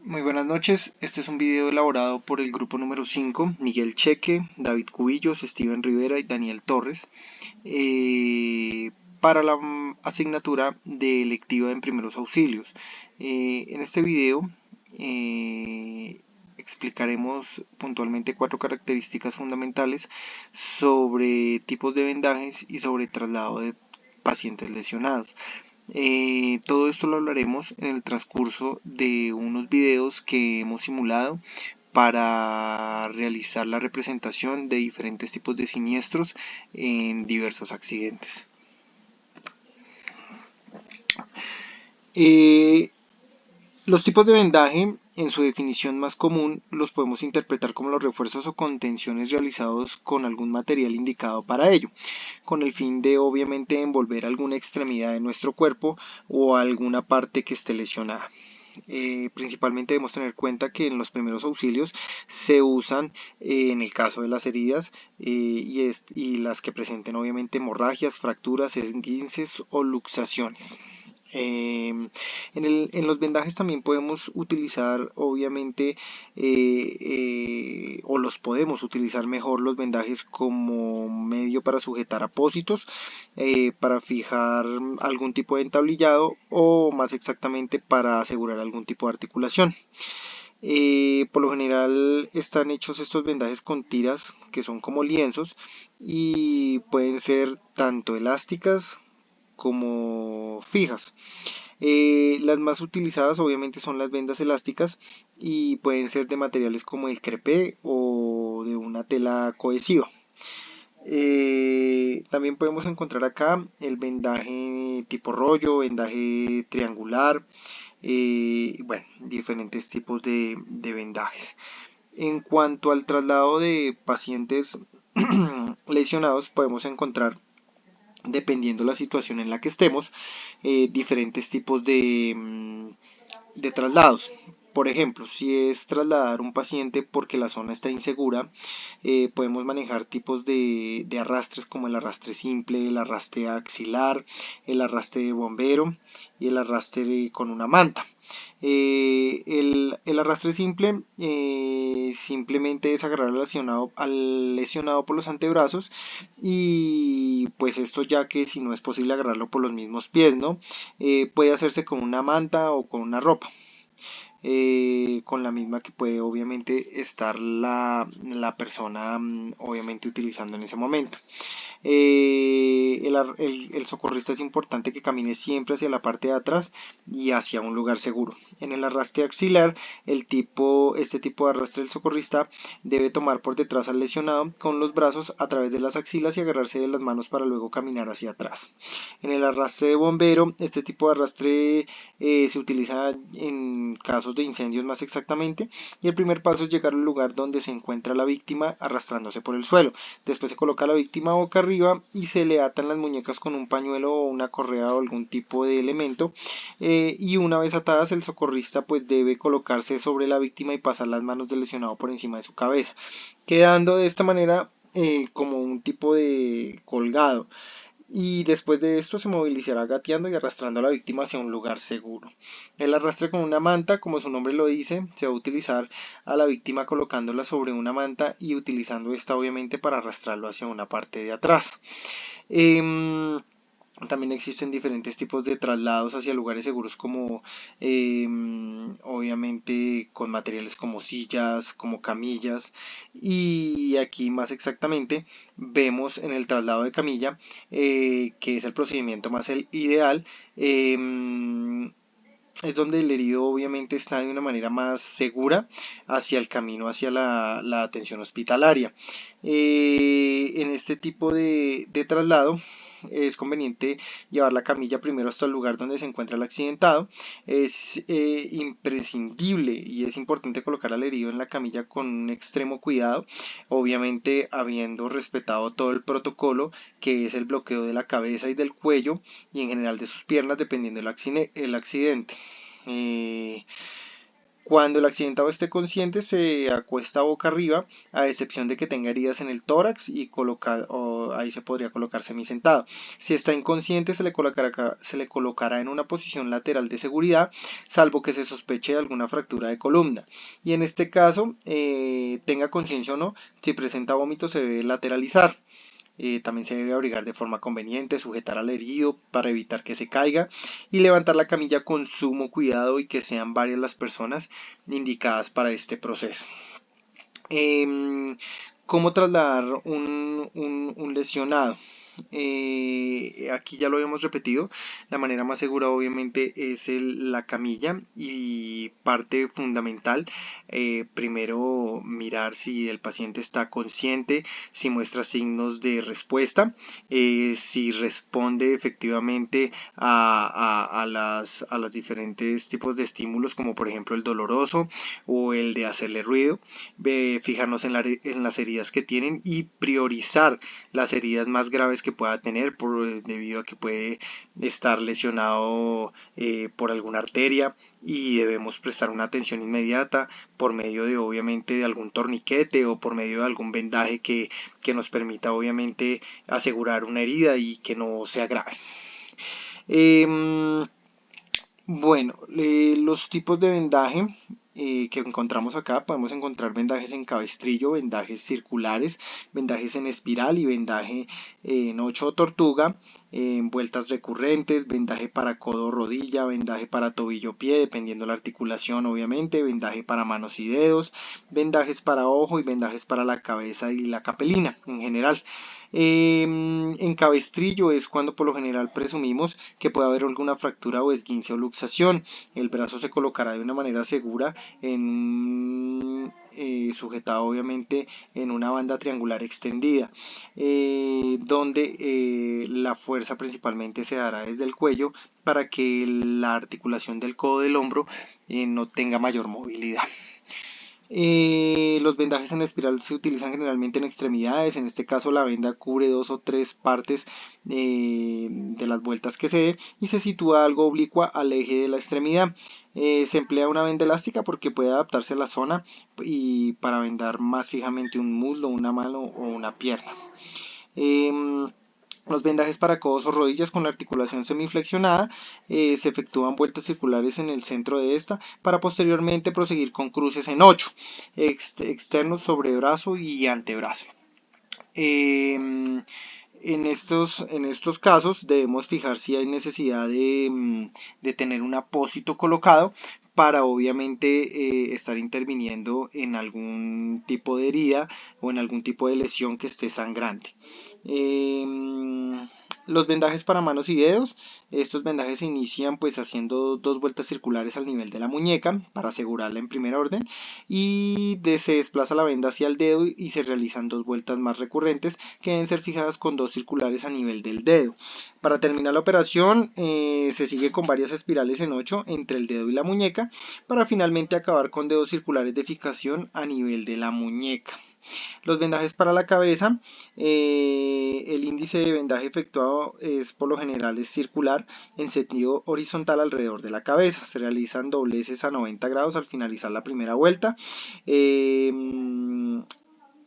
Muy buenas noches, este es un video elaborado por el grupo número 5, Miguel Cheque, David Cubillos, Steven Rivera y Daniel Torres, para la asignatura de electiva en primeros auxilios. En este video explicaremos puntualmente 4 características fundamentales sobre tipos de vendajes y sobre traslado de pacientes lesionados. Todo esto lo hablaremos en el transcurso de unos videos que hemos simulado para realizar la representación de diferentes tipos de siniestros en diversos accidentes. Los tipos de vendaje, en su definición más común, los podemos interpretar como los refuerzos o contenciones realizados con algún material indicado para ello, con el fin de obviamente envolver alguna extremidad de nuestro cuerpo o alguna parte que esté lesionada. Principalmente debemos tener en cuenta que en los primeros auxilios se usan en el caso de las heridas y las que presenten obviamente hemorragias, fracturas, esguinces o luxaciones. En los vendajes también podemos utilizar, obviamente, o los podemos utilizar mejor los vendajes como medio para sujetar apósitos, para fijar algún tipo de entablillado o más exactamente para asegurar algún tipo de articulación. Por lo general están hechos estos vendajes con tiras que son como lienzos y pueden ser tanto elásticas como fijas. Las más utilizadas obviamente son las vendas elásticas y pueden ser de materiales como el crepé o de una tela cohesiva. También podemos encontrar acá el vendaje tipo rollo, vendaje triangular, bueno, diferentes tipos de vendajes. En cuanto al traslado de pacientes lesionados, podemos encontrar, dependiendo la situación en la que estemos, diferentes tipos de traslados. Por ejemplo, si es trasladar un paciente porque la zona está insegura, podemos manejar tipos de arrastres como el arrastre simple, el arrastre axilar, el arrastre de bombero y el arrastre con una manta. El arrastre simple simplemente es agarrar al lesionado por los antebrazos y pues esto ya que si no es posible agarrarlo por los mismos pies, ¿no? Puede hacerse con una manta o con una ropa. Con la misma que puede obviamente estar la persona obviamente utilizando en ese momento. El socorrista es importante que camine siempre hacia la parte de atrás y hacia un lugar seguro. En el arrastre axilar, este tipo de arrastre del socorrista debe tomar por detrás al lesionado con los brazos a través de las axilas y agarrarse de las manos para luego caminar hacia atrás. En el arrastre de bombero, este tipo de arrastre se utiliza en casos de incendios más exactamente, y el primer paso es llegar al lugar donde se encuentra la víctima arrastrándose por el suelo. Después se coloca a la víctima boca arriba y se le atan las muñecas con un pañuelo o una correa o algún tipo de elemento, y una vez atadas el socorrista pues debe colocarse sobre la víctima y pasar las manos del lesionado por encima de su cabeza, quedando de esta manera como un tipo de colgado, y después de esto se movilizará gateando y arrastrando a la víctima hacia un lugar seguro. El arrastre con una manta, como su nombre lo dice, se va a utilizar a la víctima colocándola sobre una manta y utilizando esta obviamente para arrastrarlo hacia una parte de atrás. También existen diferentes tipos de traslados hacia lugares seguros como obviamente con materiales como sillas, como camillas, y aquí más exactamente vemos en el traslado de camilla, que es el procedimiento más ideal, es donde el herido obviamente está de una manera más segura hacia el camino hacia la atención hospitalaria. En este tipo de traslado es conveniente llevar la camilla primero hasta el lugar donde se encuentra el accidentado. Es imprescindible y es importante colocar al herido en la camilla con un extremo cuidado, obviamente habiendo respetado todo el protocolo, que es el bloqueo de la cabeza y del cuello y en general de sus piernas dependiendo del accidente. Cuando el accidentado esté consciente, se acuesta boca arriba, a excepción de que tenga heridas en el tórax y ahí se podría colocar semisentado. Si está inconsciente, se le colocará en una posición lateral de seguridad, salvo que se sospeche de alguna fractura de columna. Y en este caso, tenga conciencia o no, si presenta vómito se debe lateralizar. También se debe abrigar de forma conveniente, sujetar al herido para evitar que se caiga y levantar la camilla con sumo cuidado y que sean varias las personas indicadas para este proceso. ¿Cómo trasladar un lesionado? Aquí ya lo habíamos repetido, la manera más segura obviamente es la camilla, y parte fundamental, primero mirar si el paciente está consciente, si muestra signos de respuesta, si responde efectivamente a las diferentes tipos de estímulos, como por ejemplo el doloroso o el de hacerle ruido. Fijarnos en las heridas que tienen y priorizar las heridas más graves que pueda tener, debido a que puede estar lesionado por alguna arteria, y debemos prestar una atención inmediata por medio de obviamente de algún torniquete o por medio de algún vendaje que nos permita obviamente asegurar una herida y que no sea grave. Bueno, los tipos de vendaje que encontramos acá: podemos encontrar vendajes en cabestrillo, vendajes circulares, vendajes en espiral y vendaje en 8 tortuga, vueltas recurrentes, vendaje para codo o rodilla, vendaje para tobillo o pie, dependiendo la articulación obviamente, vendaje para manos y dedos, vendajes para ojo y vendajes para la cabeza y la capelina en general. En cabestrillo es cuando por lo general presumimos que puede haber alguna fractura o esguince o luxación. El brazo se colocará de una manera segura sujetado obviamente en una banda triangular extendida, donde la fuerza principalmente se dará desde el cuello para que la articulación del codo del hombro no tenga mayor movilidad. Los vendajes en espiral se utilizan generalmente en extremidades. En este caso la venda cubre 2 o 3 partes de las vueltas que se dé y se sitúa algo oblicua al eje de la extremidad. Se emplea una venda elástica porque puede adaptarse a la zona y para vendar más fijamente un muslo, una mano o una pierna. Los vendajes para codos o rodillas con la articulación semiflexionada, se efectúan vueltas circulares en el centro de esta para posteriormente proseguir con cruces en 8 externos sobre brazo y antebrazo. En estos casos debemos fijar si hay necesidad de tener un apósito colocado para obviamente estar interviniendo en algún tipo de herida o en algún tipo de lesión que esté sangrante. Los vendajes para manos y dedos: estos vendajes se inician pues haciendo 2 vueltas circulares al nivel de la muñeca para asegurarla en primer orden, y se desplaza la venda hacia el dedo y se realizan 2 vueltas más recurrentes que deben ser fijadas con 2 circulares a nivel del dedo. Para terminar la operación se sigue con varias espirales en 8 entre el dedo y la muñeca para finalmente acabar con dedos circulares de fijación a nivel de la muñeca. Los vendajes para la cabeza: el índice de vendaje efectuado es por lo general es circular en sentido horizontal alrededor de la cabeza. Se realizan dobleces a 90 grados al finalizar la primera vuelta.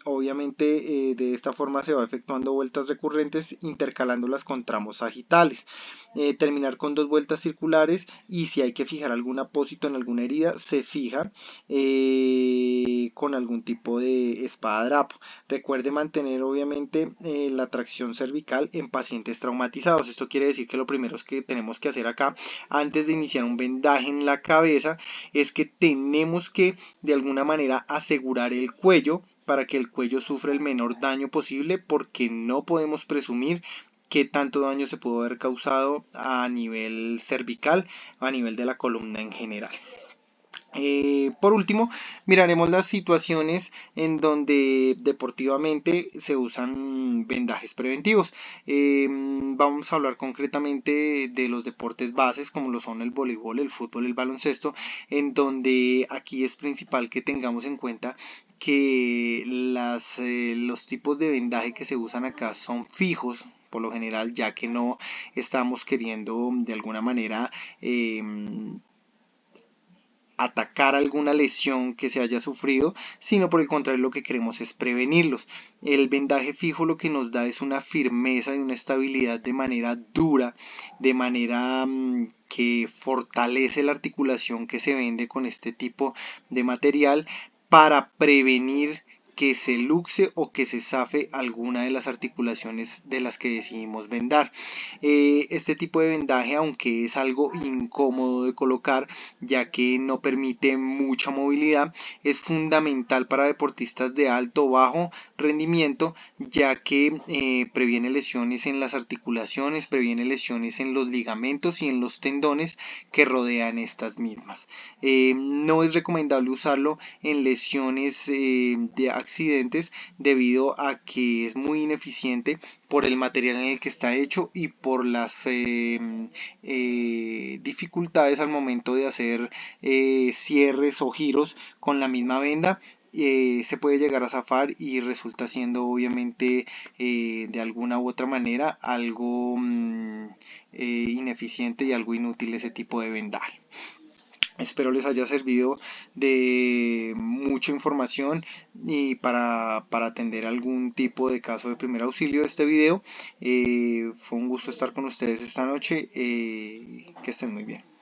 Obviamente de esta forma se va efectuando vueltas recurrentes intercalándolas con tramos sagitales. Terminar con 2 vueltas circulares, y si hay que fijar algún apósito en alguna herida se fija con algún tipo de espadadrapo. Recuerde mantener obviamente la tracción cervical en pacientes traumatizados. Esto quiere decir que lo primero que tenemos que hacer acá antes de iniciar un vendaje en la cabeza es que tenemos que de alguna manera asegurar el cuello para que el cuello sufra el menor daño posible, porque no podemos presumir qué tanto daño se pudo haber causado a nivel cervical o a nivel de la columna en general. Por último, miraremos las situaciones en donde deportivamente se usan vendajes preventivos. Vamos a hablar concretamente de los deportes bases, como lo son el voleibol, el fútbol, el baloncesto, en donde aquí es principal que tengamos en cuenta que los tipos de vendaje que se usan acá son fijos por lo general, ya que no estamos queriendo de alguna manera atacar alguna lesión que se haya sufrido, sino por el contrario lo que queremos es prevenirlos. El vendaje fijo lo que nos da es una firmeza y una estabilidad de manera dura, de manera que fortalece la articulación que se vende con este tipo de material para prevenir que se luxe o que se zafe alguna de las articulaciones de las que decidimos vendar. Este tipo de vendaje, aunque es algo incómodo de colocar, ya que no permite mucha movilidad, es fundamental para deportistas de alto o bajo rendimiento, ya que previene lesiones en las articulaciones, previene lesiones en los ligamentos y en los tendones que rodean estas mismas. No es recomendable usarlo en lesiones de accidentes debido a que es muy ineficiente por el material en el que está hecho y por las dificultades al momento de hacer cierres o giros con la misma venda. Se puede llegar a zafar y resulta siendo obviamente de alguna u otra manera algo ineficiente y algo inútil ese tipo de vendaje. Espero les haya servido de mucha información y para atender algún tipo de caso de primer auxilio de este video. Fue un gusto estar con ustedes esta noche. Que estén muy bien.